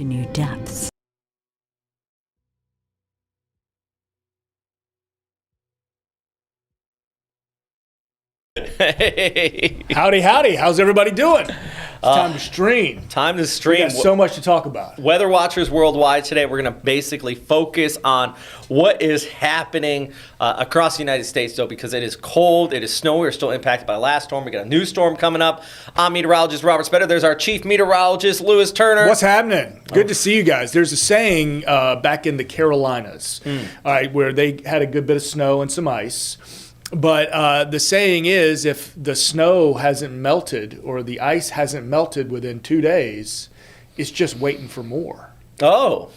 into new depths. Hey. Howdy, howdy. How's everybody doing? It's time to stream. Time to We stream. got so much to talk about. Weather Watchers Worldwide today, we're going to basically focus on what is happening across the United States, though, because it is cold, it is snowy, we're still impacted by the last storm. We got a new storm coming up. I'm meteorologist Robert Speta. There's our chief meteorologist, Lewis Turner. What's happening? Good to see you guys. There's a saying back in the Carolinas, all right, where they had a good bit of snow and some ice. But the saying is, if the snow hasn't melted or the ice hasn't melted within 2 days, it's just waiting for more. Oh.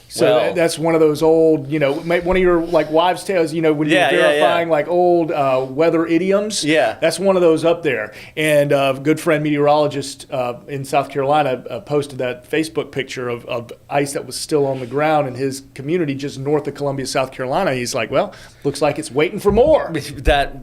So well. that's one of those old, one of your like wives' tales, when you're verifying like old weather idioms. Yeah. That's one of those up there. And a good friend meteorologist in South Carolina posted that Facebook picture of ice that was still on the ground in his community just north of Columbia, South Carolina. He's like, well, looks like it's waiting for more. That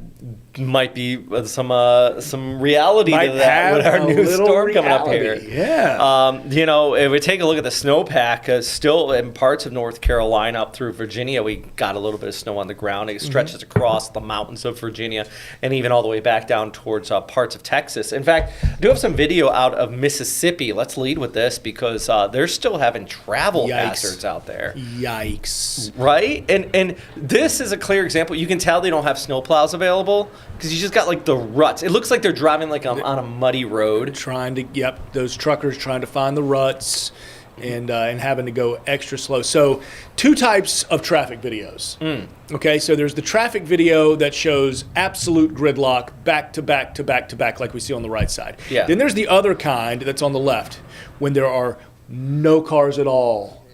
might be some reality to that with our new storm coming up here. Yeah. If we take a look at the snowpack, still in parts of North Carolina up through Virginia, we got a little bit of snow on the ground. It stretches across the mountains of Virginia and even all the way back down towards parts of Texas. In fact, I do have some video out of Mississippi. Let's lead with this because they're still having travel hazards out there. Yikes. Right? And this is a clear example. You can tell they don't have snowplows available because you just got like the ruts. It looks like they're driving like on a muddy road. Those truckers trying to find the ruts and having to go extra slow. So 2 types of traffic videos. Okay, so there's the traffic video that shows absolute gridlock back to back to back to back like we see on the right side. Yeah. Then there's the other kind that's on the left when there are no cars at all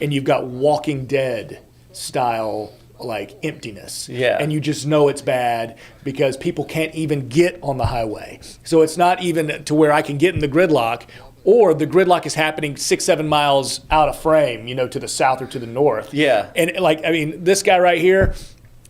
and you've got Walking Dead style like emptiness. Yeah. And you just know it's bad because people can't even get on the highway. So it's not even to where I can get in the gridlock, or the gridlock is happening 6-7 miles out of frame, to the south or to the north. Yeah. And this guy right here,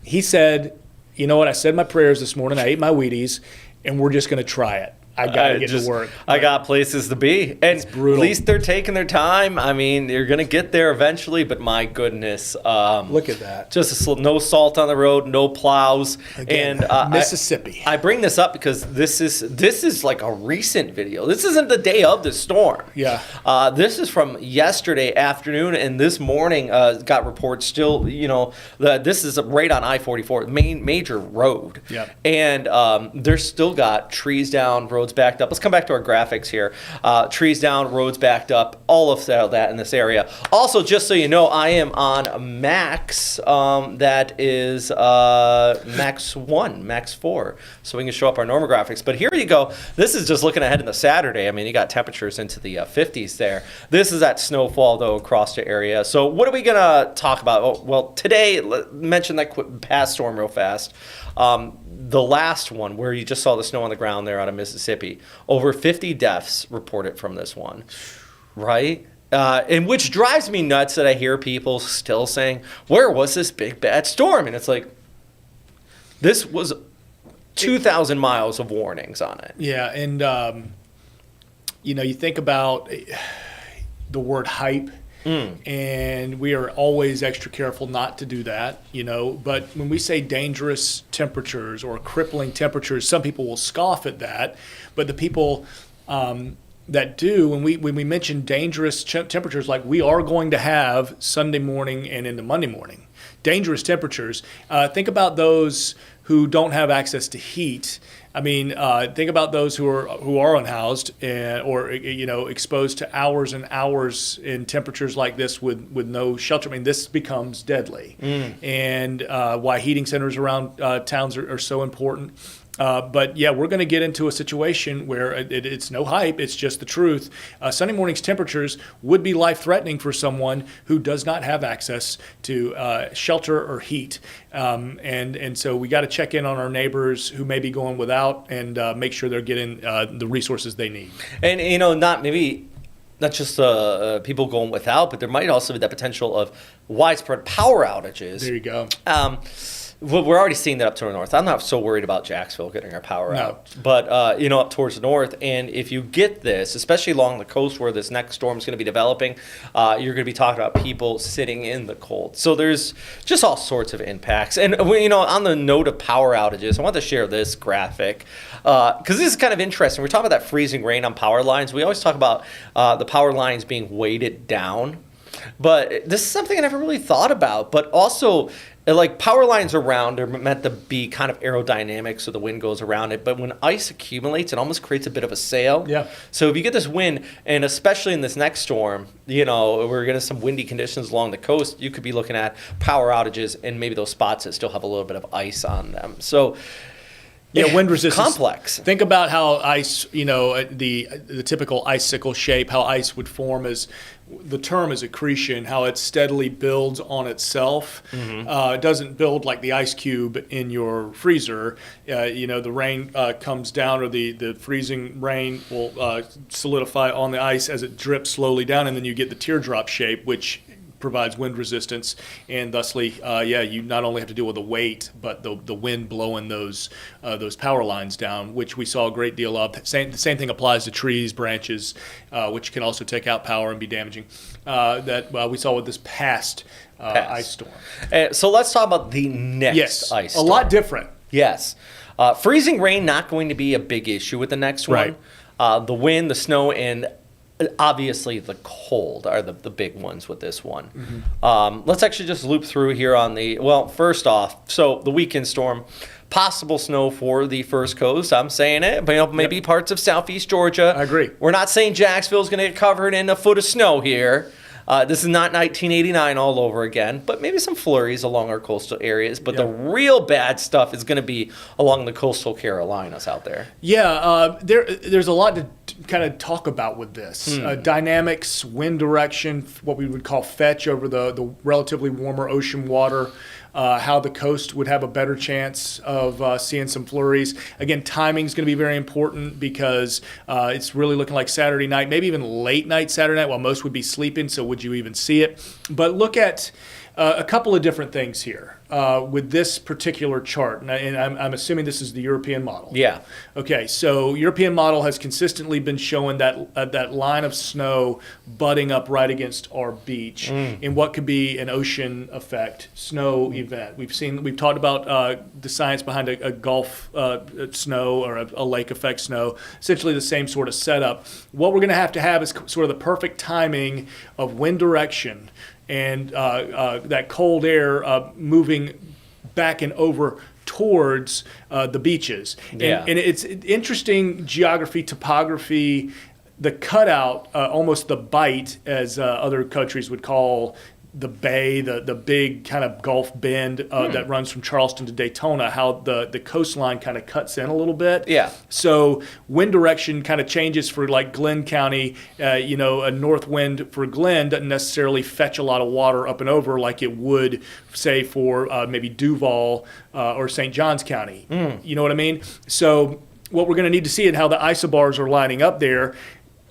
he said, you know what, I said my prayers this morning, I ate my Wheaties, and we're just going to try it. I got to get to work. I got places to be. And it's brutal. At least they're taking their time. I mean, you're going to get there eventually, but my goodness. Look at that. Just no salt on the road, no plows. Again, and Mississippi. I bring this up because this is like a recent video. This isn't the day of the storm. Yeah. This is from yesterday afternoon, and this morning got reports still, this is right on I-44, major road. Yeah. And there's still got trees down, roads backed up. Let's come back to our graphics here. Trees down, roads backed up, all of that in this area. Also, just so you know, I am on Max. That is Max 1, Max 4. So we can show up our normal graphics. But here you go. This is just looking ahead in the Saturday. I mean, you got temperatures into the 50s there. This is that snowfall, though, across the area. So what are we going to talk about? Oh, well, today, mention that past storm real fast. The last one where you just saw the snow on the ground there out of Mississippi, over 50 deaths reported from this one, right? And which drives me nuts that I hear people still saying, where was this big bad storm? And it's like, this was 2,000 miles of warnings on it. Yeah, and you think about the word hype. And we are always extra careful not to do that, But when we say dangerous temperatures or crippling temperatures, some people will scoff at that. But the people that do, when we mention dangerous temperatures, like we are going to have Sunday morning and into Monday morning, dangerous temperatures. Think about those who don't have access to heat. I mean, think about those who are unhoused or exposed to hours and hours in temperatures like this with no shelter. I mean, this becomes deadly, and why heating centers around towns are so important. But yeah, we're going to get into a situation where it's no hype, it's just the truth. Sunday morning's temperatures would be life-threatening for someone who does not have access to shelter or heat. And so we got to check in on our neighbors who may be going without and make sure they're getting the resources they need. And, not just people going without, but there might also be the potential of widespread power outages. There you go. Well, we're already seeing that up to the north. I'm not so worried about Jacksonville getting our power out. But, up towards the north. And if you get this, especially along the coast where this next storm is going to be developing, you're going to be talking about people sitting in the cold. So there's just all sorts of impacts. And, on the note of power outages, I want to share this graphic because this is kind of interesting. We're talking about that freezing rain on power lines. We always talk about the power lines being weighted down. But this is something I never really thought about. But also, like power lines around are meant to be kind of aerodynamic so the wind goes around it. But when ice accumulates, it almost creates a bit of a sail. Yeah. So if you get this wind, and especially in this next storm, we're getting some windy conditions along the coast, you could be looking at power outages and maybe those spots that still have a little bit of ice on them. So wind resistance. Complex. Think about how ice, the typical icicle shape, how ice would form is the term is accretion, how it steadily builds on itself. It doesn't build like the ice cube in your freezer. The rain comes down, or the freezing rain will solidify on the ice as it drips slowly down, and then you get the teardrop shape, which provides wind resistance, and thusly, you not only have to deal with the weight, but the wind blowing those power lines down, which we saw a great deal of. The same thing applies to trees, branches, which can also take out power and be damaging. That we saw with this past ice storm. So let's talk about the next ice storm. A lot different. Yes. Freezing rain, not going to be a big issue with the next one. Right. The wind, the snow, and obviously the cold are the big ones with this one. Let's actually just loop through here on first off, so the weekend storm, possible snow for the first coast. I'm saying it, but maybe parts of southeast Georgia. I agree. We're not saying Jacksonville's going to get covered in a foot of snow here. This is not 1989 all over again, but maybe some flurries along our coastal areas. But the real bad stuff is going to be along the coastal Carolinas out there. Yeah, there's a lot to kind of talk about with this. Dynamics, wind direction, what we would call fetch over the relatively warmer ocean water. How the coast would have a better chance of seeing some flurries. Again, timing is going to be very important because it's really looking like Saturday night, maybe even late night Saturday night while most would be sleeping, so would you even see it? But look at a couple of different things here with this particular chart, and I'm assuming this is the European model. Yeah. Okay, so European model has consistently been showing that line of snow butting up right against our beach in what could be an ocean effect snow event. We've talked about the science behind a Gulf snow or a lake effect snow, essentially the same sort of setup. What we're going to have is sort of the perfect timing of wind direction and that cold air moving back and over towards the beaches. And it's interesting geography, topography, the cutout, almost the bight, as other countries would call the bay, the big kind of Gulf bend that runs from Charleston to Daytona, how the coastline kind of cuts in a little bit. Yeah. So wind direction kind of changes for like Glenn County. A north wind for Glenn doesn't necessarily fetch a lot of water up and over like it would, say, for maybe Duval or St. Johns County. You know what I mean? So what we're going to need to see is how the isobars are lining up there.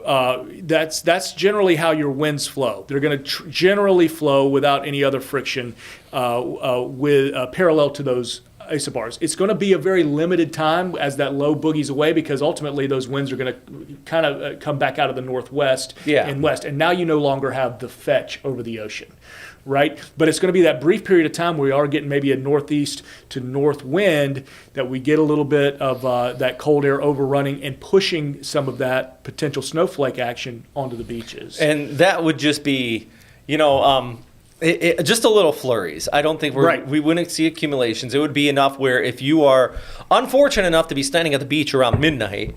That's generally how your winds flow. They're going to generally flow without any other friction with parallel to those isobars. It's going to be a very limited time as that low boogies away because ultimately those winds are going to kind of come back out of the northwest and west. And now you no longer have the fetch over the ocean. Right? But it's going to be that brief period of time where we are getting maybe a northeast to north wind that we get a little bit of that cold air overrunning and pushing some of that potential snowflake action onto the beaches. And that would just be, just a little flurries. I don't think we wouldn't see accumulations. It would be enough where if you are unfortunate enough to be standing at the beach around midnight,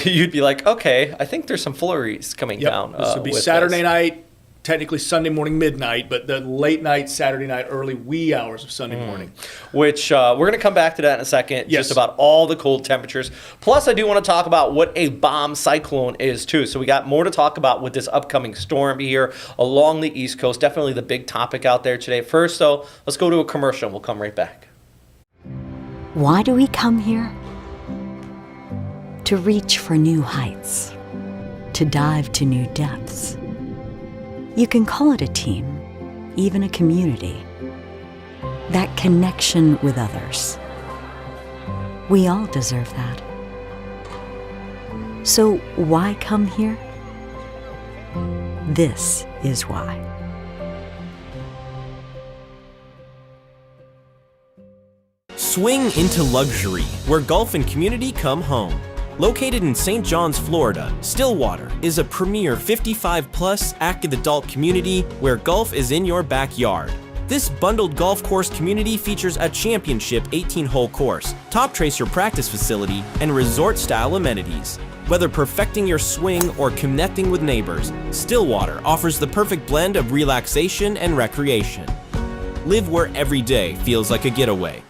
you'd be like, okay, I think there's some flurries coming down. This would be Saturday night. Technically Sunday morning midnight, but the late night, Saturday night, early wee hours of Sunday morning. Which we're going to come back to that in a second, just about all the cold temperatures. Plus, I do want to talk about what a bomb cyclone is, too. So we got more to talk about with this upcoming storm here along the East Coast. Definitely the big topic out there today. First, though, let's go to a commercial, and we'll come right back. Why do we come here? To reach for new heights, to dive to new depths. You can call it a team, even a community. that connection with others. We all deserve that. So why come here? This is why. Swing into luxury, where golf and community come home. Located in St. John's, Florida, Stillwater is a premier 55-plus active adult community where golf is in your backyard. This bundled golf course community features a championship 18-hole course, top tracer practice facility, and resort-style amenities. Whether perfecting your swing or connecting with neighbors, Stillwater offers the perfect blend of relaxation and recreation. Live where every day feels like a getaway.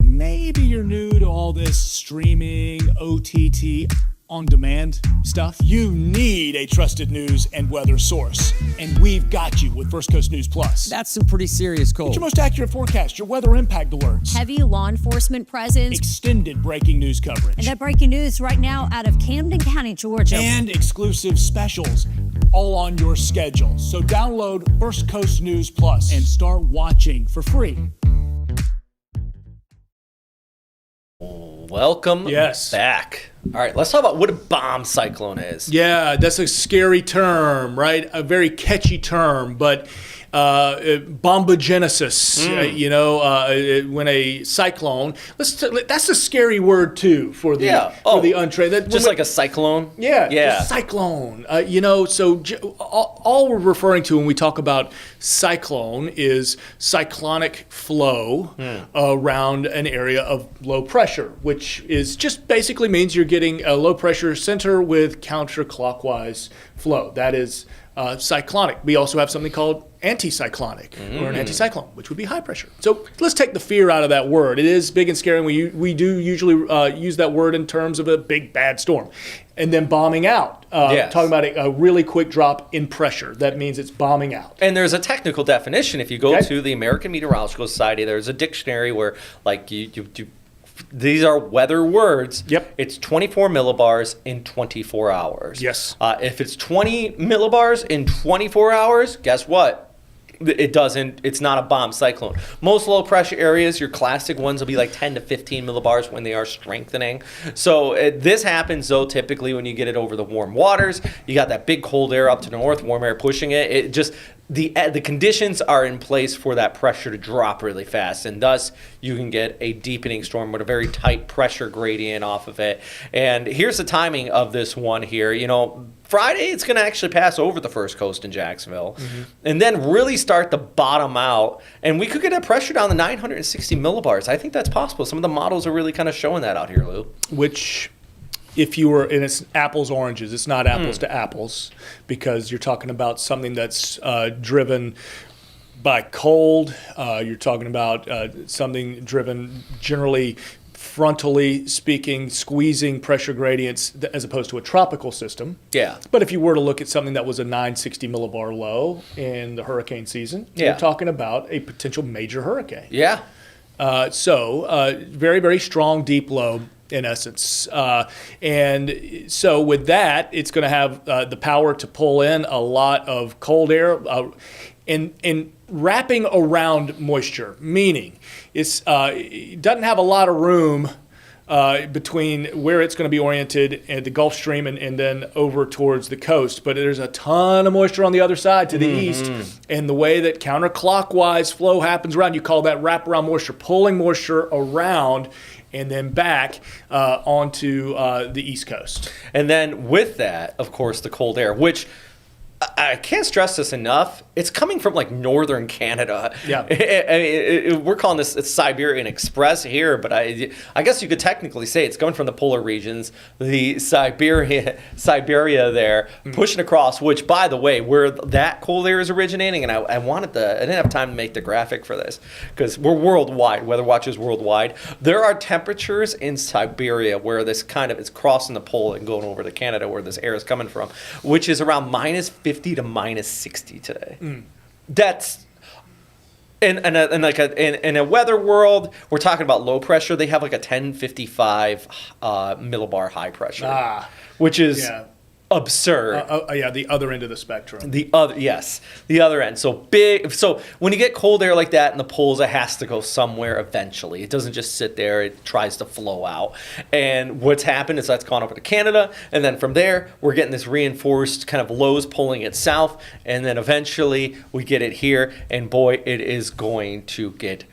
Maybe you're new to all this streaming, OTT, on-demand stuff. You need a trusted news and weather source, and we've got you with First Coast News Plus. That's some pretty serious cold. Get your most accurate forecast, your weather impact alerts, Heavy law enforcement presence, extended breaking news coverage, and that breaking news right now out of Camden County, Georgia. and exclusive specials, all on your schedule. So download First Coast News Plus and start watching for free. Welcome Yes. back. All right, let's talk about what a bomb cyclone is. Yeah, that's a scary term, right? A very catchy term, but bombogenesis, when a cyclone, that's a scary word too for the for the untrained. Just like a cyclone? Yeah, Yeah. just cyclone. All we're referring to when we talk about cyclone is cyclonic flow around an area of low pressure, which is just basically means you're getting a low pressure center with counterclockwise flow. That is cyclonic. We also have something called anticyclonic or an anticyclone, which would be high pressure. So let's take the fear out of that word. It is big and scary, and we do usually use that word in terms of a big bad storm. And then bombing out, Yes. talking about a really quick drop in pressure. That means it's bombing out. And there's a technical definition. If you go Okay. to the American Meteorological Society, there's a dictionary where, like, you these are weather words. Yep. It's 24 millibars in 24 hours. Yes. If it's 20 millibars in 24 hours, guess what? It's not a bomb cyclone. Most low pressure areas, your classic ones will be like 10 to 15 millibars when they are strengthening. So this happens though typically when you get it over the warm waters. You got that big cold air up to the north, warm air pushing it. It just the conditions are in place for that pressure to drop really fast, and thus you can get a deepening storm with a very tight pressure gradient off of it. And here's the timing of this one here. Friday, it's going to actually pass over the first coast in Jacksonville and then really start to bottom out. And we could get a pressure down to 960 millibars. I think that's possible. Some of the models are really kind of showing that out here, Lou. Which, if you were, and it's apples, oranges, it's not apples to apples, because you're talking about something that's driven by cold. You're talking about something driven generally frontally speaking, squeezing pressure gradients as opposed to a tropical system. Yeah. But if you were to look at something that was a 960 millibar low in the hurricane season, Yeah. you're talking about a potential major hurricane. Yeah. Very, very strong deep low in essence. And so with that, it's going to have the power to pull in a lot of cold air and wrapping around moisture, meaning it doesn't have a lot of room between where it's going to be oriented and the Gulf Stream and then over towards the coast. But there's a ton of moisture on the other side to the east. And the way that counterclockwise flow happens around, you call that wraparound moisture, pulling moisture around and then back onto the East Coast. And then with that, of course, the cold air, which I can't stress this enough. It's coming from like northern Canada. Yeah. We're calling this it's Siberian Express here, but I guess you could technically say it's coming from the polar regions, the Siberia there, pushing across, which, by the way, where that cold air is originating, and I didn't have time to make the graphic for this because we're worldwide, Weather Watch is worldwide. There are temperatures in Siberia where this it's crossing the pole and going over to Canada where this air is coming from, which is around minus 50 to minus 60 today. That's in a weather world. We're talking about low pressure. They have like a 1055 millibar high pressure, which is absurd. Yeah, the other end of the spectrum. The other end. So big. So when you get cold air like that in the poles, it has to go somewhere eventually. It doesn't just sit there. It tries to flow out. And what's happened is that's gone over to Canada, and then from there we're getting this reinforced kind of lows pulling it south, and then eventually we get it here, and boy, it is going to get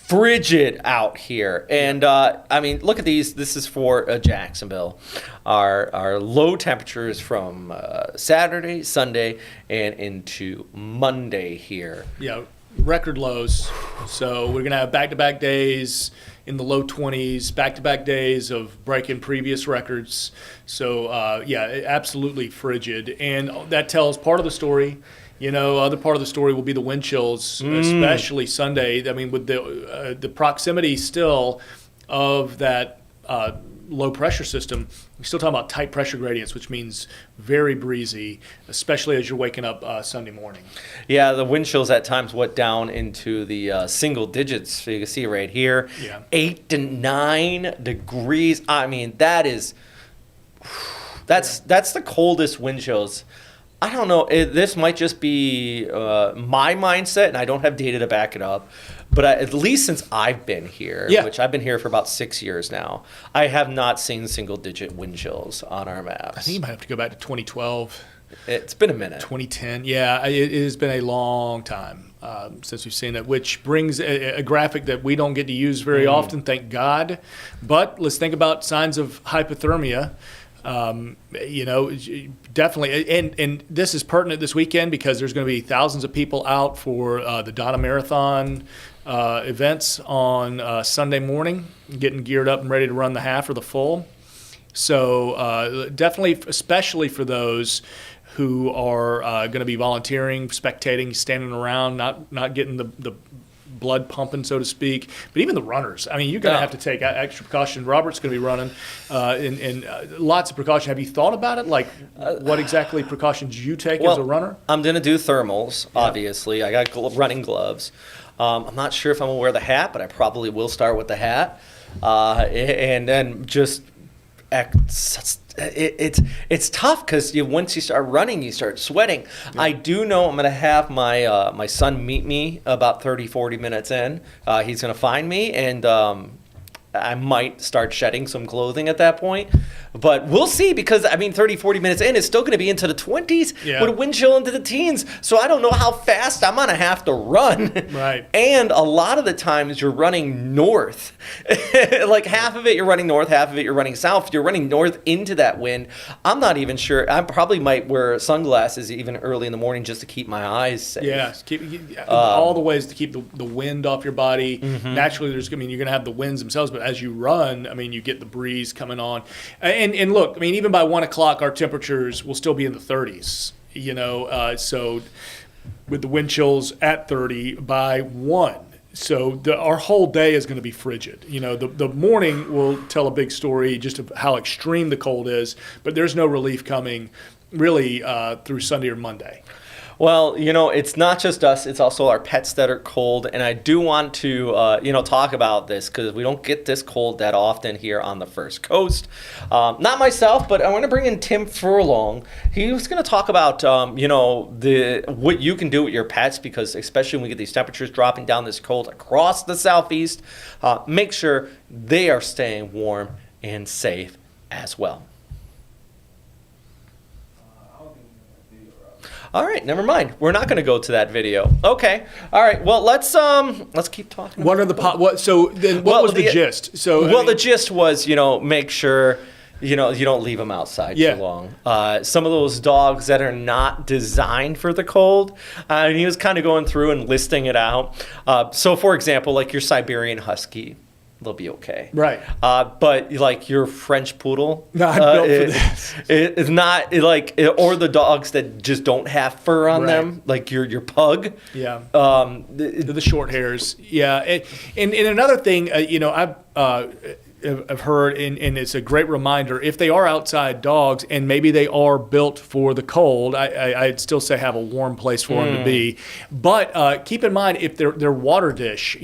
frigid out here. And I mean, look at these. This is for Jacksonville. Our low temperatures from Saturday, Sunday, and into Monday here. Yeah, record lows. So we're going to have back-to-back days in the low 20s, back-to-back days of breaking previous records. So, yeah, absolutely frigid. And that tells part of the story. You know, other part of the story will be the wind chills, especially Sunday. I mean, with the proximity still of that low pressure system, we're still talking about tight pressure gradients, which means very breezy, especially as you're waking up Sunday morning. Yeah, the wind chills at times went down into the single digits. So you can see right here, 8 to 9 degrees. I mean, that's the coldest wind chills. I don't know. This might just be my mindset, and I don't have data to back it up. But at least since I've been here, which I've been here for about 6 years now, I have not seen single-digit wind chills on our maps. I think you might have to go back to 2012. It's been a minute. 2010. Yeah, it has been a long time since we've seen that, which brings a graphic that we don't get to use very often, thank God. But let's think about signs of hypothermia. You know, definitely, and this is pertinent this weekend because there's going to be thousands of people out for the Donna Marathon events on Sunday morning, getting geared up and ready to run the half or the full. So definitely, especially for those who are going to be volunteering, spectating, standing around, not getting the blood pumping, so to speak, but even the runners. I mean, you're going to have to take extra precaution. Robert's going to be running, and lots of precaution. Have you thought about it? Like, what exactly precautions you take as a runner? I'm going to do thermals, obviously. I got running gloves. I'm not sure if I'm going to wear the hat, but I probably will start with the hat. And then just it's tough because once you start running, you start sweating. I do know I'm going to have my son meet me about 30, 40 minutes in. He's going to find me, and I might start shedding some clothing at that point. But we'll see because, I mean, 30, 40 minutes in, it's still going to be into the 20s with a wind chill into the teens. So I don't know how fast I'm going to have to run. Right. And a lot of the times you're running north. Like half of it you're running north, half of it you're running south. You're running north into that wind. I'm not even sure. I probably might wear sunglasses even early in the morning just to keep my eyes safe. Yeah, all the ways to keep the wind off your body. Naturally, you're going to have the winds themselves, but as you run, I mean, you get the breeze coming on. And look, I mean, even by 1 o'clock, our temperatures will still be in the 30s, you know, so with the wind chills at 30 by 1. So our whole day is going to be frigid. You know, the morning will tell a big story just of how extreme the cold is, but there's no relief coming really through Sunday or Monday. Well, you know, it's not just us, it's also our pets that are cold. And I do want to, talk about this because we don't get this cold that often here on the First Coast. Not myself, but I want to bring in Tim Furlong. He was going to talk about, what you can do with your pets because especially when we get these temperatures dropping down this cold across the Southeast, make sure they are staying warm and safe as well. All right, never mind. We're not going to go to that video. Okay. All right. Well, let's keep talking. What was the gist? The gist was, make sure you don't leave them outside too long. Some of those dogs that are not designed for the cold, and he was kind of going through and listing it out. So, for example, like your Siberian Husky. They'll be okay. Right. But like your French poodle, not built for this. It's not or the dogs that just don't have fur on them, like your pug. Yeah. The short hairs. Yeah. And another thing, I've have heard, and it's a great reminder, if they are outside dogs and maybe they are built for the cold, I'd still say have a warm place for them to be. But keep in mind, if their water dish,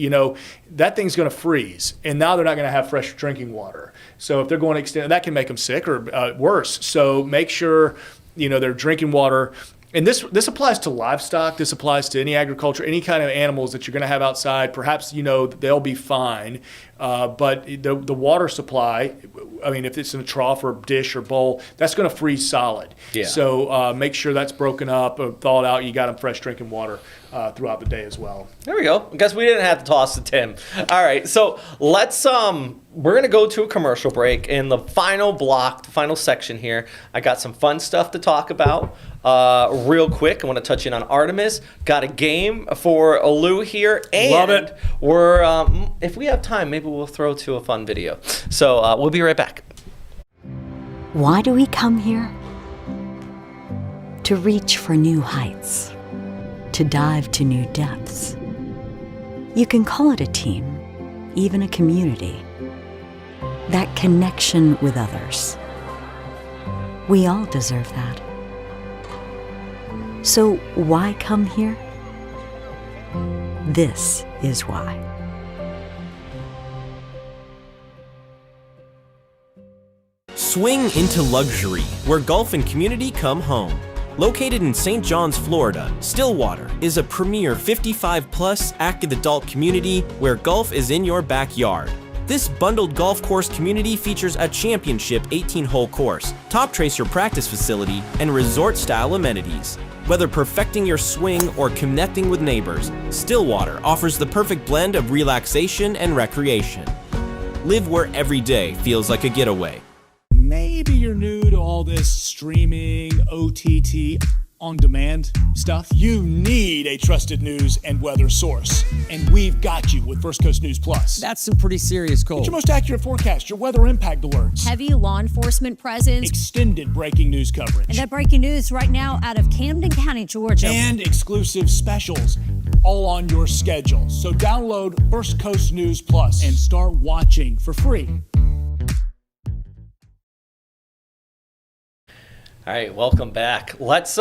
that thing's going to freeze, and now they're not going to have fresh drinking water. So if they're going to extend, that can make them sick or worse. So make sure, they're drinking water. And this applies to livestock. This applies to any agriculture, any kind of animals that you're going to have outside. Perhaps they'll be fine, but the water supply, if it's in a trough or dish or bowl, that's going to freeze solid. Yeah. So make sure that's broken up, thawed out. You got them fresh drinking water throughout the day as well. There we go. I guess we didn't have to toss to Tim. All right, so let's we're gonna go to a commercial break. In the final block, the final section here, I got some fun stuff to talk about. Real quick, I want to touch in on Artemis. Got a game for Lou here, and love it. We're if we have time, maybe we'll throw to a fun video. So we'll be right back. Why do we come here? To reach for new heights, to dive to new depths. You can call it a team, even a community. That connection with others. We all deserve that. So why come here? This is why. Swing into luxury, where golf and community come home. Located in St. John's, Florida, Stillwater is a premier 55-plus active adult community where golf is in your backyard. This bundled golf course community features a championship 18-hole course, top tracer practice facility, and resort-style amenities. Whether perfecting your swing or connecting with neighbors, Stillwater offers the perfect blend of relaxation and recreation. Live where every day feels like a getaway. Maybe you're new to all this streaming, OTT, on-demand stuff. You need a trusted news and weather source, and we've got you with First Coast News Plus. That's some pretty serious cold. It's your most accurate forecast, your weather impact alerts, Heavy law enforcement presence, extended breaking news coverage, and that breaking news right now out of Camden County, Georgia. and exclusive specials, all on your schedule. So download First Coast News Plus and start watching for free. All right, welcome back. Let's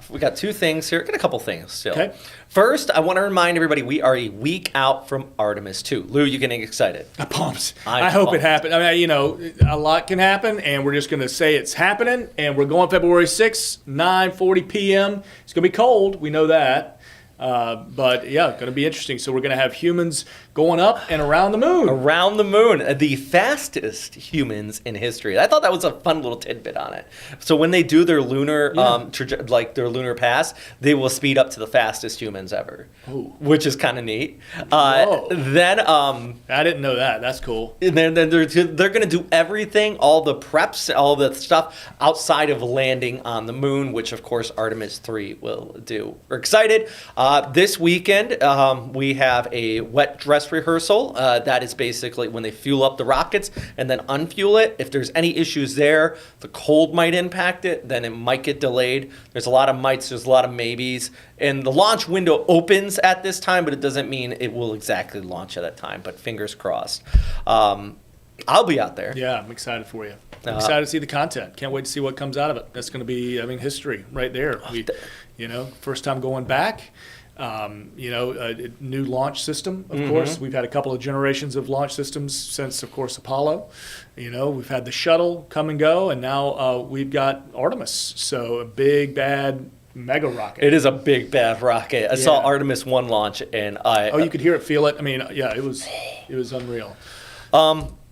we got two things here. Got a couple things still. Okay. First, I want to remind everybody we are a week out from Artemis 2. Lou, you getting excited? I'm pumped. I'm I hope pumped. it happens. A lot can happen, and we're just going to say it's happening. And we're going February 6th, 9:40 p.m. It's going to be cold. We know that. But yeah, going to be interesting. So we're going to have humans going up and around the moon. Around the moon, the fastest humans in history. I thought that was a fun little tidbit on it. So when they do their lunar, their lunar pass, they will speed up to the fastest humans ever, which is kind of neat. Then I didn't know that. That's cool. and then they're going to do everything, all the preps, all the stuff outside of landing on the moon, which of course Artemis 3 will do. We're excited. This weekend, we have a wet dress rehearsal. That is basically when they fuel up the rockets and then unfuel it. If there's any issues there, the cold might impact it, then it might get delayed. There's a lot of mights, there's a lot of maybes. And the launch window opens at this time, but it doesn't mean it will exactly launch at that time, but fingers crossed. I'll be out there. Yeah, I'm excited for you. I'm excited to see the content. Can't wait to see what comes out of it. That's going to be, history right there. First time going back. A new launch system, of course. We've had a couple of generations of launch systems since, of course, Apollo. We've had the shuttle come and go, and now we've got Artemis. So a big, bad mega rocket. It is a big, bad rocket. I saw Artemis 1 launch, and you could hear it, feel it. It was unreal.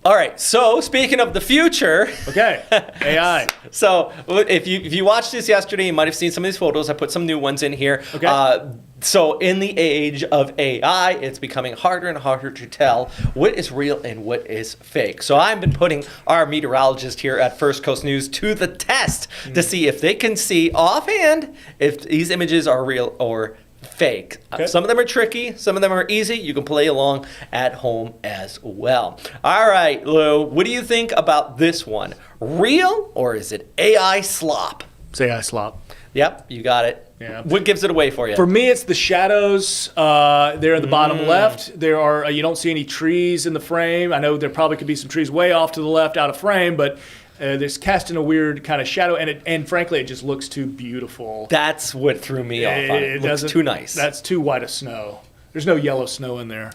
All right, so speaking of the future. Okay, AI. So if you watched this yesterday, you might have seen some of these photos. I put some new ones in here. Okay. So in the age of AI, it's becoming harder and harder to tell what is real and what is fake. So I've been putting our meteorologist here at First Coast News to the test to see if they can see offhand if these images are real or fake. Okay. Some of them are tricky. Some of them are easy. You can play along at home as well. All right, Lou, what do you think about this one? Real or is it AI slop? It's AI slop. Yep, you got it. Yeah. What gives it away for you? For me, it's the shadows there in the bottom left. There are you don't see any trees in the frame. I know there probably could be some trees way off to the left out of frame, but there's casting a weird kind of shadow, and frankly, it just looks too beautiful. That's what threw me off. It looks too nice. That's too white of snow. There's no yellow snow in there.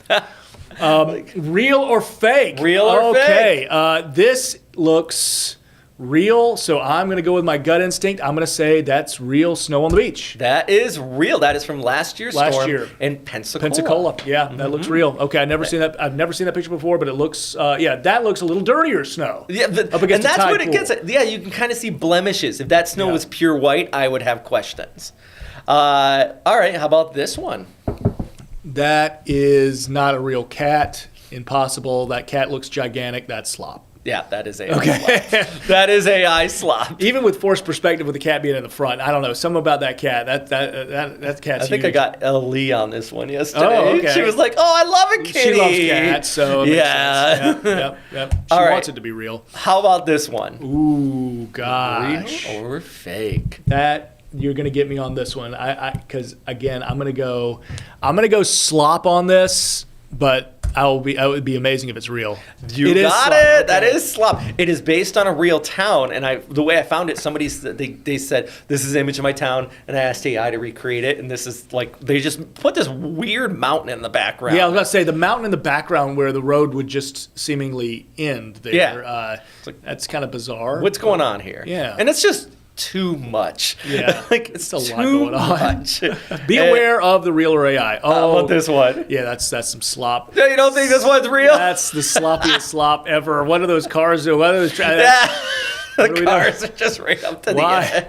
Real or fake? Real or fake? Okay, this looks real, so I'm going to go with my gut instinct. I'm going to say that's real snow on the beach. That is real. That is from last year's storm in Pensacola. Pensacola. Yeah, that looks real. Okay, I've never seen that picture before, but it looks that looks a little dirtier snow. Yeah, and that's what it gets at. Yeah, you can kind of see blemishes. If that snow was pure white, I would have questions. All right, how about this one? That is not a real cat. Impossible. That cat looks gigantic. That's slop. Yeah, that is AI slop. That is AI slop. Even with forced perspective with the cat being in the front, I don't know. Something about that cat. That cat's I think huge. I got Ellie on this one yesterday. Oh, okay. She was like, "Oh, I love a kitty." She loves cats, so it makes sense. Yep. She All right. wants it to be real. How about this one? Ooh, gosh. Real or fake? That you're gonna get me on this one. Because again, I'm gonna go slop on this, but it would be amazing if it's real. You got it. That is slop. It is based on a real town, and the way I found it, somebody said they said this is an image of my town, and I asked AI to recreate it, and this is like they just put this weird mountain in the background. Yeah, I was gonna say the mountain in the background where the road would just seemingly end there. Yeah, that's kind of bizarre. What's going on here? Yeah, and it's just too much. Yeah, it's a lot too going on. much. Be aware of the real or AI. How about this one? Yeah, that's some slop. Yeah, you don't think this one's real? That's the sloppiest slop ever. What are those cars do? What are those? The cars are just right up to the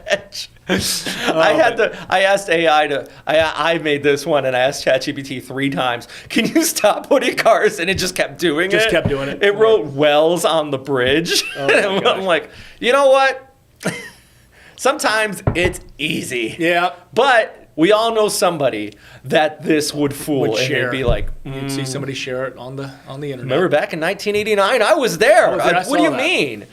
edge. I asked AI I made this one and I asked ChatGPT 3 times, can you stop putting cars? And it just kept doing it. Just kept doing it. It wrote wells on the bridge. And I'm like, you know what? Sometimes it's easy. Yeah. But we all know somebody that this would fool and it'd be like, You'd see somebody share it on the internet. Remember back in 1989? I was there. What do you mean?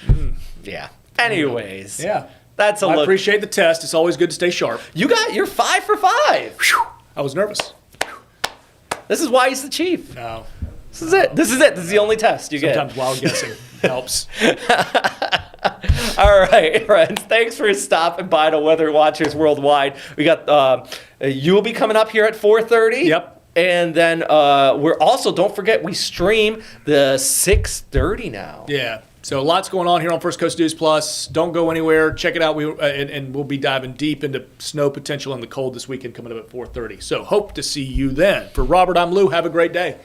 Yeah. Anyways. Yeah. That's a look. I appreciate the test. It's always good to stay sharp. You're 5 for 5. I was nervous. This is why he's the chief. No. This is it. This is the only test you get. Sometimes wild guessing helps. All right, friends. Thanks for stopping by to Weather Watchers Worldwide. We got you'll be coming up here at 4:30. Yep. And then we're also, don't forget, we stream the 6:30 now. Yeah. So lots going on here on First Coast News Plus. Don't go anywhere. Check it out. And we'll be diving deep into snow potential in the cold this weekend coming up at 4:30. So hope to see you then. For Robert, I'm Lou. Have a great day.